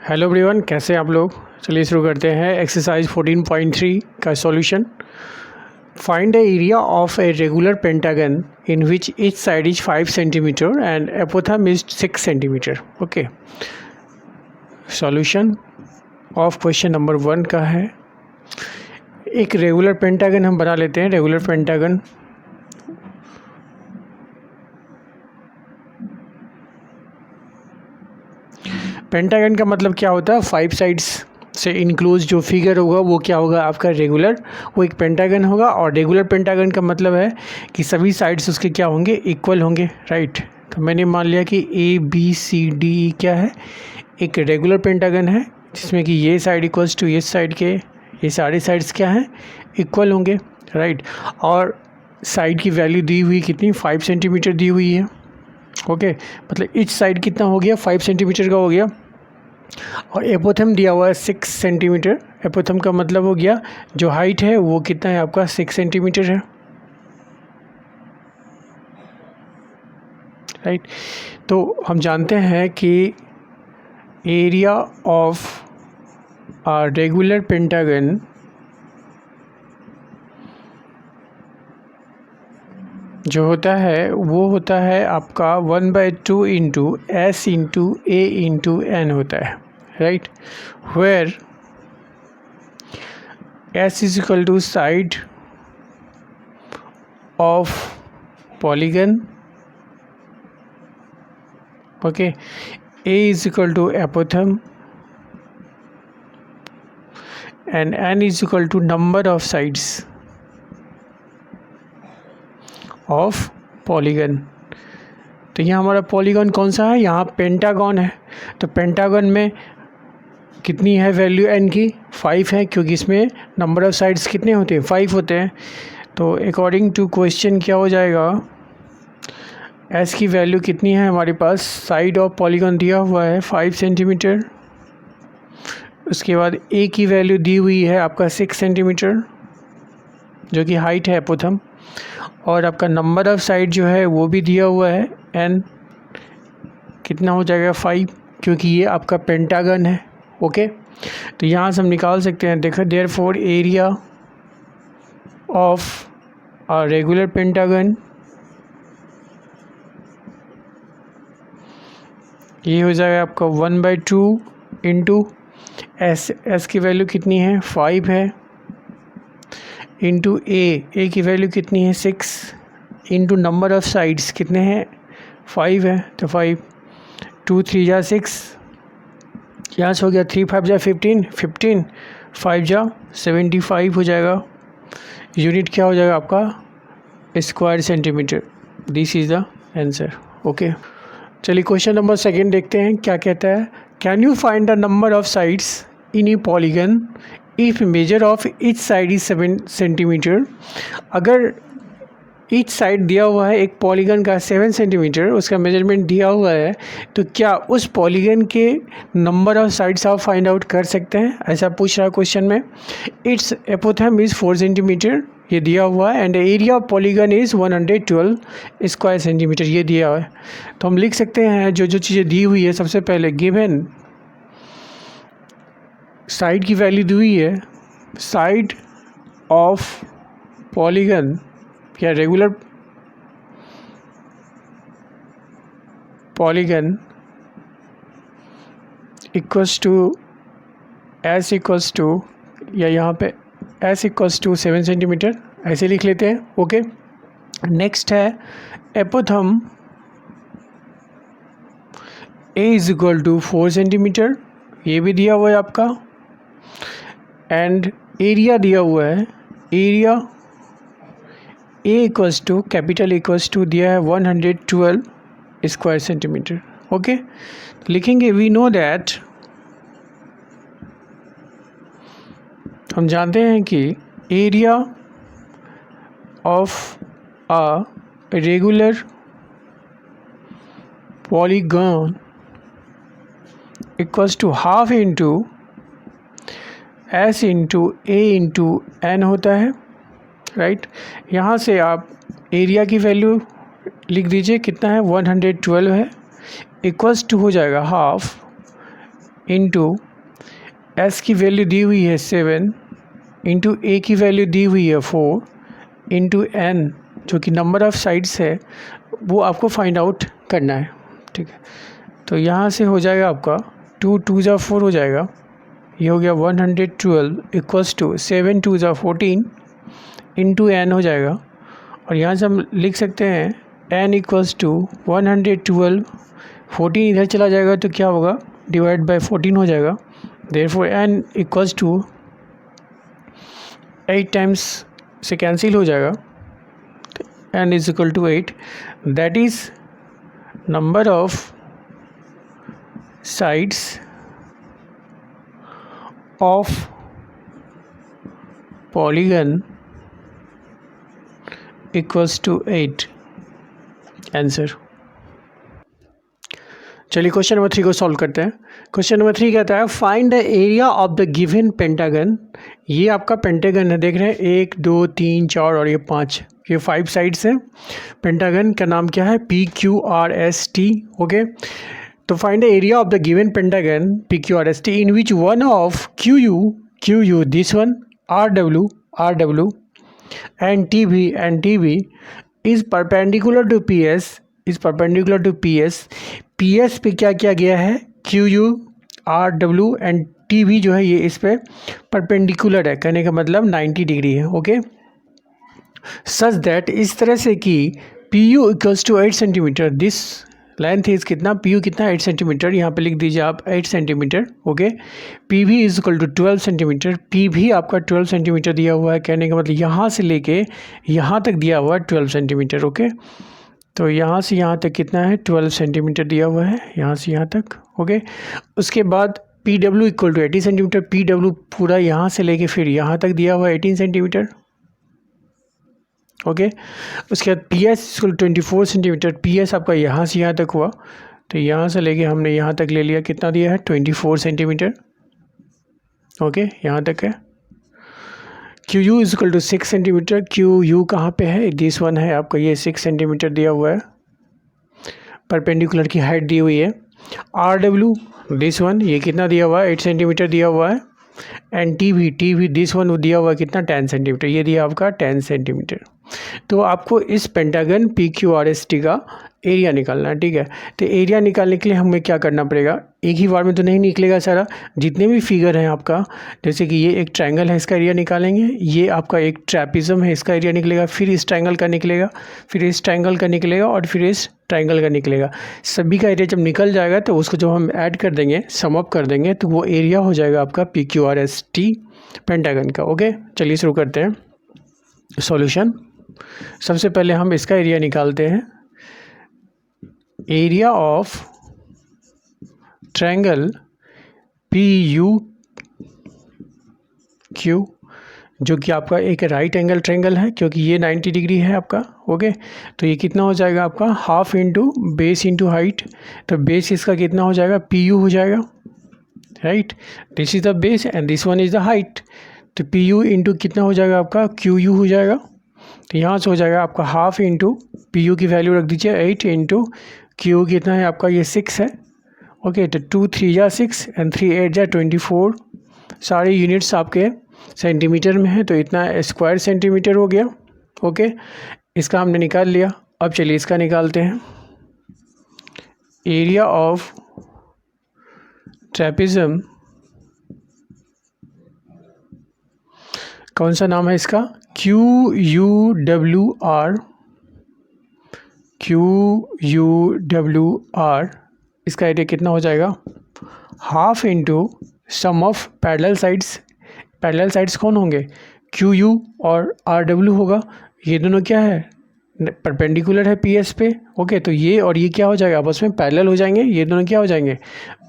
Hello everyone, कैसे हैं आप लोग। चलिए शुरू करते हैं एक्सरसाइज 14.3 का solution. Find the area of a regular pentagon in which each side is 5 centimetre and apothem is 6 centimetre. Okay, solution of question number 1 का है। एक रेगुलर पेंटागन हम बना लेते हैं। रेगुलर पेंटागन का मतलब क्या होता है, 5 साइड्स से इनक्लोज जो फिगर होगा वो क्या होगा आपका रेगुलर, वो एक पेंटागन होगा। और रेगुलर पेंटागन का मतलब है कि सभी साइड्स उसके क्या होंगे, इक्वल होंगे, राइट। तो मैंने मान लिया कि ABCD क्या है, एक रेगुलर पेंटागन है जिसमें कि ये साइड इक्वल्स टू ये साइड के ये सारे साइड्स क्या हैं, इक्वल होंगे, राइट। और साइड की वैल्यू दी हुई कितनी, 5 सेंटीमीटर दी हुई है। ओके, मतलब इच साइड कितना हो गया, 5 सेंटीमीटर का हो गया। और एपोथम दिया हुआ है 6 सेंटीमीटर। एपोथम का मतलब हो गया जो हाइट है वो कितना है आपका, 6 सेंटीमीटर है, राइट। तो हम जानते हैं कि area of a regular pentagon जो होता है वो होता है आपका 1/2 into S into A into N होता है, right. Where S is equal to side of polygon, okay, A is equal to apothem and N is equal to number of sides of polygon। तो यहाँ हमारा polygon कौन सा है, यहाँ pentagon है। तो पेंटागन में कितनी है वैल्यू n की, 5 है, क्योंकि इसमें नंबर ऑफ साइड्स कितने होते हैं, 5 होते हैं। तो अकॉर्डिंग टू क्वेश्चन क्या हो जाएगा, S की वैल्यू कितनी है हमारे पास, साइड ऑफ पॉलीगन दिया हुआ है 5 सेंटीमीटर। उसके बाद A की वैल्यू दी हुई है आपका 6 सेंटीमीटर जो कि हाइट है एपोथम। और आपका नंबर ऑफ साइड जो है वो भी दिया हुआ है N, कितना हो जाएगा 5, क्योंकि ये आपका पेंटागन है। ओके, तो यहाँ से हम निकाल सकते हैं, देखो therefore area of a regular pentagon ये हो जाएगा आपका 1/2 इंटू S की वैल्यू कितनी है, 5 है, इंटू A की वैल्यू कितनी है, 6, इंटू नंबर ऑफ साइड्स कितने हैं, 5 है। तो 5 2 3 जा 6, यहाँ से हो गया 3 5 जा 15, 15 5 जा 75 हो जाएगा। यूनिट क्या हो जाएगा आपका, square centimetre. This is the answer. Okay, चलिए क्वेश्चन नंबर 2 देखते हैं क्या कहता है। Can you find the number of sides in A polygon if measure of each side is 7 centimetre. अगर ईच साइड दिया हुआ है एक पॉलीगन का 7 सेंटीमीटर, उसका मेजरमेंट दिया हुआ है, तो क्या उस पॉलीगन के नंबर ऑफ साइड्स आप फाइंड आउट कर सकते हैं, ऐसा पूछ रहा है क्वेश्चन में। इट्स एपोथम इज़ 4 सेंटीमीटर ये दिया हुआ है and area of polygon is 112 square centimetre ये दिया हुआ है। तो हम लिख सकते हैं जो जो चीज़ें दी हुई है, सबसे पहले गिवन साइड की वैल्यू दी हुई है, साइड ऑफ पॉलीगन या regular polygon equals to S equals to, या यहाँ पे S इक्वल्स टू 7 सेंटीमीटर ऐसे लिख लेते हैं। ओके, नेक्स्ट है apothem A is equal to 4 centimetre ये भी दिया हुआ है आपका, एंड एरिया दिया हुआ है, area A equals to capital equals to दिया है 112 स्क्वायर सेंटीमीटर। ओके, लिखेंगे वी नो दैट, हम जानते हैं कि area of a regular polygon equals to half into S into A into N होता है, राइट। यहाँ से आप एरिया की वैल्यू लिख दीजिए, कितना है 112 है, इक्वल्स टू हो जाएगा हाफ इंटू एस की वैल्यू दी हुई है 7 इंटू ए की वैल्यू दी हुई है 4 इंटू एन जो कि नंबर ऑफ़ साइड्स है वो आपको फाइंड आउट करना है। ठीक है, तो यहाँ से हो जाएगा आपका 2 2 जा 4 हो जाएगा, ये हो गया 112 इक्वल्स टू 7 2 जा 14 इंटू एन हो जाएगा। और यहाँ से हम लिख सकते हैं एन इक्वल्स टू 112, 14 इधर चला जाएगा तो क्या होगा, डिवाइड बाय 14 हो जाएगा। Therefore N equals to 8 times से कैंसिल हो जाएगा, N is equal to 8, that is number of sides of polygon equals to 8 answer. चलिए क्वेश्चन नंबर 3 को सॉल्व करते हैं। क्वेश्चन नंबर 3 कहता है find the area of the given pentagon. ये आपका पेंटागन है, देख रहे हैं 1 2 3 4 और ये 5, ये 5 साइड्स हैं। पेंटागन का नाम क्या है, PQRST। ओके, तो find the area of the given pentagon PQRST in which one of QU this one RW and TB is perpendicular to PS PS पे क्या किया गया है, QU RW एंड TB जो है ये इस पे परपेंडिकुलर है, कहने का मतलब 90 डिग्री है। ओके, सच दैट इस तरह से कि PU equals to 8 centimetre, this length is कितना, PU कितना 8 सेंटीमीटर, यहाँ पे लिख दीजिए आप 8 centimetre. Okay, PV is equal to 12 centimetre, PV आपका 12 सेंटीमीटर दिया हुआ है, कहने का मतलब यहाँ से लेके यहाँ तक दिया हुआ है 12 सेंटीमीटर। ओके, तो यहाँ से यहाँ तक कितना है, 12 सेंटीमीटर दिया हुआ है, यहाँ से यहाँ तक। ओके, उसके बाद PW equal to 80 centimetre, PW पूरा यहाँ से लेके फिर यहाँ तक दिया हुआ है 18 सेंटीमीटर। ओके, उसके बाद PS इक्वल 24 सेंटीमीटर, PS आपका यहाँ से यहाँ तक हुआ, तो यहाँ से लेके हमने यहाँ तक ले लिया, कितना दिया है 24 सेंटीमीटर। ओके, यहाँ तक है। QU is equal to 6 centimetre, QU कहाँ पे है, दिस वन है आपका, ये 6 सेंटीमीटर दिया हुआ है, परपेंडिकुलर की हाइट दी हुई है। RW दिस वन, ये कितना दिया हुआ है 8 सेंटीमीटर दिया हुआ है। एंड TB दिस वन दिया हुआ है कितना 10 सेंटीमीटर, ये दिया आपका 10 सेंटीमीटर। तो आपको इस पेंटागन PQRST का एरिया निकालना है। ठीक है, तो एरिया निकालने के लिए हमें क्या करना पड़ेगा, एक ही बार में तो नहीं निकलेगा सारा, जितने भी फिगर हैं आपका, जैसे कि ये एक ट्रायंगल है इसका एरिया निकालेंगे, ये आपका एक ट्रैपिज्म है इसका एरिया निकलेगा, फिर इस ट्रायंगल का निकलेगा, फिर इस ट्रायंगल का निकलेगा और फिर इस ट्रायंगल का निकलेगा। सभी का एरिया जब निकल जाएगा तो उसको जब हम ऐड कर देंगे, सम अप कर देंगे, तो वो एरिया हो जाएगा आपका PQRST पेंटागन का। ओके, चलिए शुरू करते हैं सॉल्यूशन। सबसे पहले हम इसका एरिया निकालते हैं, एरिया ऑफ ट्रायंगल PUQ, जो कि आपका एक राइट एंगल ट्रायंगल है, क्योंकि ये 90 डिग्री है आपका। ओके, तो ये कितना हो जाएगा आपका, half into base into height, तो बेस इसका कितना हो जाएगा, PU हो जाएगा, right, this is the base and this one is the height, तो PU इंटू कितना हो जाएगा आपका, QU हो जाएगा। तो यहाँ से हो जाएगा आपका हाफ इंटू PU की वैल्यू रख दीजिए 8 इंटू QU कितना है आपका, ये 6 है। ओके, तो 2 3 जा 6 एंड 3 8 जा 24, सारे यूनिट्स आपके सेंटीमीटर में है, तो इतना स्क्वायर सेंटीमीटर हो गया। ओके, इसका हमने निकाल लिया। अब चलिए इसका निकालते हैं, एरिया ऑफ ट्रैपिज्म, कौन सा नाम है इसका, QUWR, इसका एरिया कितना हो जाएगा, half into sum of parallel sides. Parallel sides कौन होंगे, QU और RW होगा, ये दोनों क्या है, परपेंडिकुलर है PS पे। ओके, तो ये और ये क्या हो जाएगा, आपस में पैरेलल हो जाएंगे, ये दोनों क्या हो जाएंगे,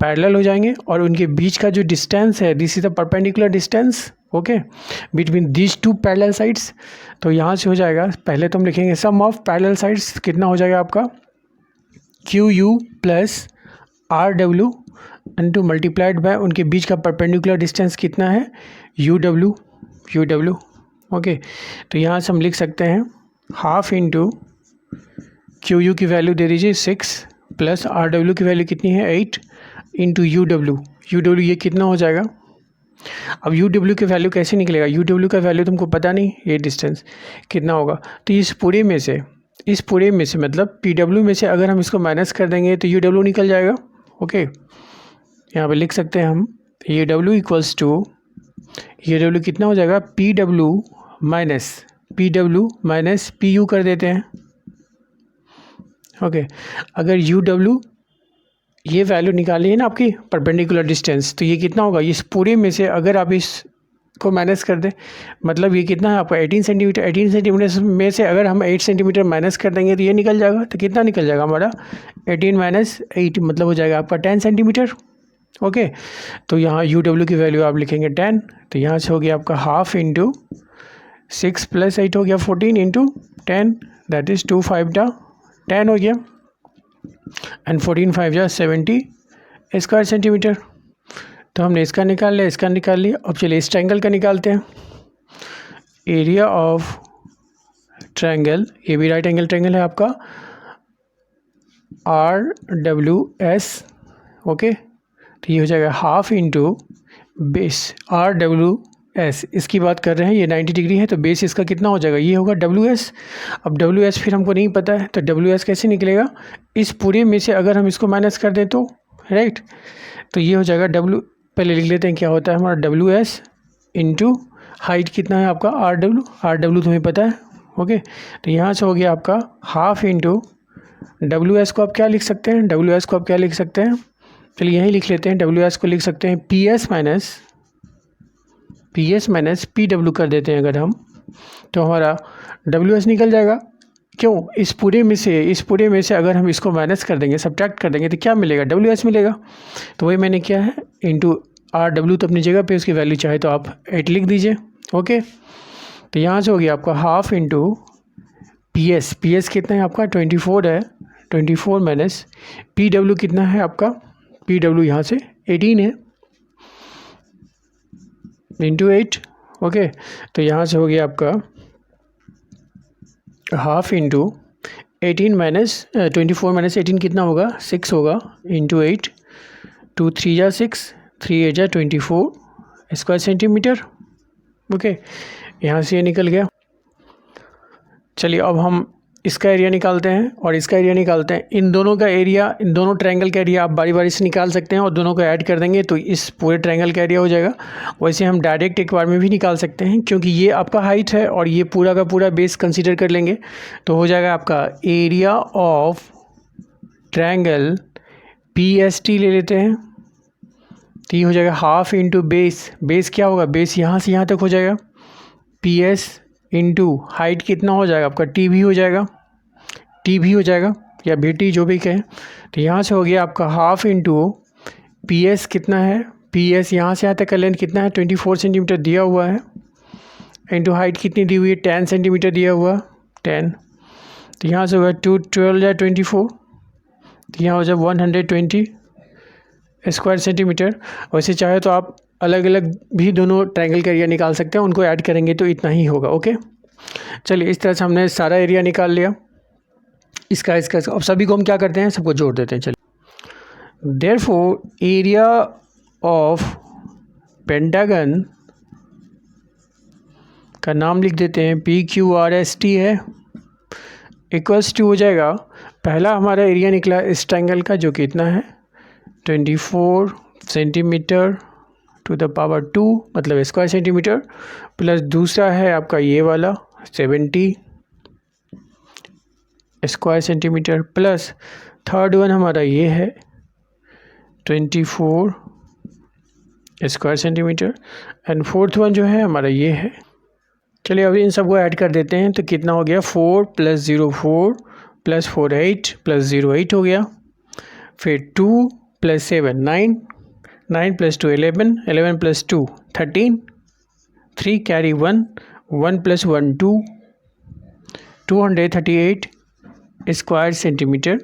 पैरेलल हो जाएंगे, और उनके बीच का जो डिस्टेंस है, this is the perpendicular distance. Okay, between this two parallel sides. तो यहाँ से हो जाएगा, पहले तो हम लिखेंगे सम ऑफ पैरेलल साइड्स, कितना हो जाएगा आपका, QU plus RW into multiplied by उनके बीच का परपेंडिकुलर डिस्टेंस कितना है, UW। ओके, तो यहाँ से हम लिख सकते हैं हाफ इंटू QU की वैल्यू दे दीजिए 6 प्लस RW की वैल्यू कितनी है 8 इंटू UW यू डब्ल्यू ये कितना हो जाएगा। अब यू डब्ल्यू की वैल्यू कैसे निकलेगा, यू डब्ल्यू का वैल्यू तुमको पता नहीं, ये डिस्टेंस कितना होगा। तो इस पूरे में से मतलब पी डब्ल्यू में से अगर हम इसको माइनस कर देंगे तो यू डब्ल्यू निकल जाएगा। ओके, यहाँ पे लिख सकते हैं हम U W equals to, U W कितना हो जाएगा, P W minus P U कर देते हैं। ओके, अगर यू डब्ल्यू ये वैल्यू निकाली है ना आपकी परपेंडिकुलर डिस्टेंस, तो ये कितना होगा, इस पूरे में से अगर आप इसको माइनस कर दें, मतलब ये कितना है आपका 18 सेंटीमीटर। 18 सेंटीमीटर में से अगर हम 8 सेंटीमीटर माइनस कर देंगे तो ये निकल जाएगा। तो कितना निकल जाएगा हमारा 18 माइनस 8, मतलब हो जाएगा आपका 10 सेंटीमीटर। ओके, तो यहाँ यू डब्ल्यू की वैल्यू आप लिखेंगे 10, तो यहाँ से हो गया आपका हाफ इंटू 6 + 8 हो गया 14 इंटू 10, दैट इज़ 2 5 10 हो गया, एंड 14 5 70 स्क्वायर सेंटीमीटर। तो हमने इसका निकाल लिया, इसका निकाल लिया। अब चलिए इस ट्रायंगल का निकालते हैं। एरिया ऑफ ट्रायंगल, ये भी राइट एंगल ट्रायंगल है आपका, RWS। ओके, तो ये हो जाएगा हाफ इंटू बेस RWS, इसकी बात कर रहे हैं, ये 90 डिग्री है, तो बेस इसका कितना हो जाएगा, ये होगा WS। अब WS फिर हमको नहीं पता है, तो WS कैसे निकलेगा, इस पूरे में से अगर हम इसको माइनस कर दें तो, राइट, तो ये हो जाएगा W, पहले लिख लेते हैं क्या होता है हमारा WS इंटू हाइट कितना है आपका RW तुम्हें पता है। ओके, तो यहाँ से हो गया आपका हाफ इंटू WS को आप क्या लिख सकते हैं, WS को आप क्या लिख सकते हैं, चलिए यही लिख लेते हैं, WS को लिख सकते हैं PS माइनस PW कर देते हैं अगर हम, तो हमारा WS निकल जाएगा। क्यों, इस पूरे में से अगर हम इसको माइनस कर देंगे, सब्ट्रैक्ट कर देंगे, तो क्या मिलेगा, WS मिलेगा। तो वही मैंने किया है, इंटू RW तो अपनी जगह पे उसकी वैल्यू चाहे तो आप 8 लिख दीजिए। ओके, तो यहाँ से हो गया आपका हाफ इंटू PS कितना है आपका 24 है, 24 माइनस PW कितना है आपका, PW यहाँ से 18 है, इंटू 8। ओके, तो यहाँ से हो गया आपका हाफ इंटू 18 माइनस 24 माइनस 18 कितना होगा, 6 होगा, इंटू 8, 2 3 जा 6, 3 8 जा 24 स्क्वायर सेंटीमीटर। ओके, यहाँ से ये निकल गया। चलिए अब हम इसका एरिया निकालते हैं और इसका एरिया निकालते हैं। इन दोनों का एरिया, इन दोनों ट्रायंगल का एरिया आप बारी बारी से निकाल सकते हैं और दोनों को ऐड कर देंगे तो इस पूरे ट्रायंगल का एरिया हो जाएगा। वैसे हम डायरेक्ट एक बार में भी निकाल सकते हैं, क्योंकि ये आपका हाइट है और ये पूरा का पूरा बेस कंसीडर कर लेंगे, तो हो जाएगा आपका एरिया ऑफ ट्रायंगल PST ले लेते हैं, तो ये हो जाएगा हाफ इंटू बेस क्या होगा, बेस यहाँ से यहाँ तक हो जाएगा, PS इंटू हाइट कितना हो जाएगा आपका TB हो जाएगा, या BT जो भी कहें। तो यहाँ से हो गया आपका हाफ इंटू PS कितना है, PS यहाँ से यहाँ तक का लेंथ कितना है 24 सेंटीमीटर दिया हुआ है, इंटू हाइट कितनी दी हुई है 10 सेंटीमीटर दिया हुआ 10। तो यहाँ से होगा 2 12 या 24, तो यहाँ हो जाए 120 स्क्वायर सेंटीमीटर। वैसे चाहे तो आप अलग अलग भी दोनों ट्रायंगल का एरिया निकाल सकते हैं, उनको ऐड करेंगे तो इतना ही होगा। ओके, चलिए इस तरह से हमने सारा एरिया निकाल लिया, इसका अब सभी को हम क्या करते हैं, सबको जोड़ देते हैं। चलिए देयरफॉर एरिया ऑफ पेंटागन का नाम लिख देते हैं PQRST है, इक्वल्स टू हो जाएगा, पहला हमारा एरिया निकला इस ट्रायंगल का जो कि इतना है 24 सेंटीमीटर टू द पावर 2 मतलब स्क्वायर सेंटीमीटर, प्लस दूसरा है आपका ये वाला 70 square centimetre, plus third one हमारा ये है 24 square centimetre, and fourth one जो है हमारा ये है। चलिए अब इन सबको ऐड कर देते हैं, तो कितना हो गया 4 + 0 4 + 4 8 + 0 8 हो गया, फिर 2 + 7 9 9 + 2 11 11 + 2 13 3 कैरी 1 1 + 1 2 238 स्क्वायर सेंटीमीटर